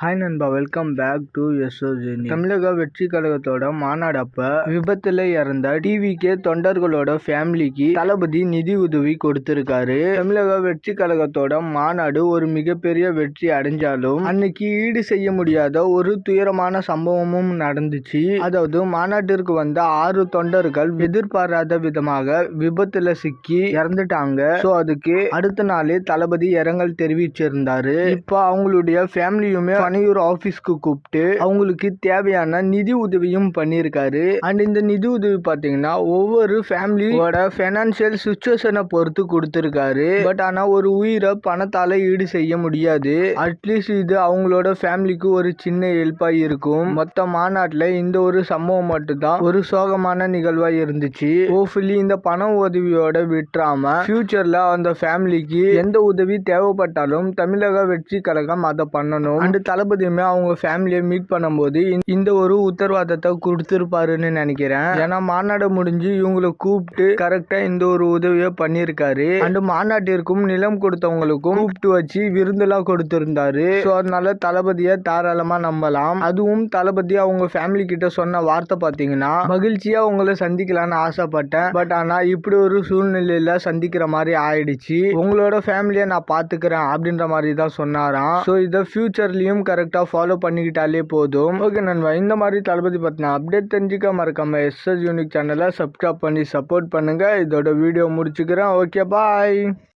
Hi நண்பா, welcome back to எஸ்ஓஜினி. தமிழக வெற்றி கழகத்தோட மாநாடு அப்ப விபத்துல இறந்த டிவிகே தொண்டர்களோட ஃபேமிலிக்கு தளபதி நிதி உதவி கொடுத்திருக்காரு. தமிழக வெற்றி கழகத்தோட மாநாடு ஒரு மிகப்பெரிய வெற்றி அடைஞ்சாலும் அன்னைக்கு ஈடு செய்ய முடியாத ஒரு துயரமான சம்பவமும் நடந்துச்சு. அதாவது மாநாட்டிற்கு வந்த 6 தொண்டர்கள் எதிர்பாராத விதமாக விபத்துல சிக்கி இறந்துட்டாங்க. சோ அதுக்கு அடுத்த நாளே தளபதி இரங்கல் தெரிவிச்சிருந்தாரு. இப்ப அவங்களுடைய ஃபேமிலியுமே பனையூர் ஆபீஸ்க்கு கூப்பிட்டு அவங்களுக்கு தேவையான நிதி உதவியும் பண்ணியிருக்காரு. அண்ட் இந்த நிதி உதவி பாத்தீங்கன்னா ஒவ்வொரு ஃபேமிலியோட பைனான்சியல் சிச்சுவேஷனை பொறுத்து கொடுத்திருக்காரு. பட் ஆனா ஒரு உயிரை பணத்தால ஈடு செய்ய முடியாது. அட்லீஸ்ட் இது அவங்களோட ஃபேமிலிக்கு ஒரு சின்ன ஹெல்ப்பா இருக்கும். மொத்த மாநாட்டுல இந்த ஒரு சம்பவம் மட்டும்தான் ஒரு சோகமான நிகழ்வா இருந்துச்சு. ஹோப்ஃபுல்லி இந்த பண உதவியோட விட்டுறாம ஃபியூச்சர்ல அந்த ஃபேமிலிக்கு எந்த உதவி தேவைப்பட்டாலும் தமிழக வெற்றி கழகம் அதை பண்ணணும். அண்ட் தளபதியுமே அவங்க ஃபேமிலியை மீட் பண்ணும்போது இந்த ஒரு உத்தரவாதத்தை கொடுத்திருப்பாருன்னு நினைக்கிறேன். ஏன்னா மாநாடு முடிஞ்சு இவங்களை கூப்பிட்டு கரெக்டா இந்த ஒரு உதவியை பண்ணியிருக்காரு. அண்ட் மாநாட்டிற்கும் நிலம் கொடுத்தவங்களுக்கும் கூப்பிட்டு வச்சு விருந்தெல்லாம் கொடுத்திருந்தாரு. ஸோ அதனால தளபதியை தாராளமா நம்பலாம். அதுவும் தளபதி அவங்க ஃபேமிலி கிட்ட சொன்ன வார்த்தை பாத்தீங்கன்னா, மகிழ்ச்சியா உங்களை சந்திக்கலாம்னு ஆசைப்பட்டேன். பட் ஆனா இப்படி ஒரு சூழ்நிலையில சந்திக்கிற மாதிரி ஆயிடுச்சு. உங்களோட ஃபேமிலியை நான் பாத்துக்கிறேன் அப்படின்ற மாதிரி தான் சொன்னாராம். ஸோ இதை ஃபியூச்சர்லயும் கரெக்டா ஃபாலோ பண்ணிக்கிட்டாலே போதும். ஓகே நண்பா, இந்த மாதிரி தளபதி பத்தின அப்டேட் தெரிஞ்சுக்க மறக்காம எஸ்எஸ் யூனிக் சேனலை சப்ஸ்கிரைப் பண்ணி சப்போர்ட் பண்ணுங்க. இதோட வீடியோ முடிச்சுக்கிறேன். ஓகே, பாய்.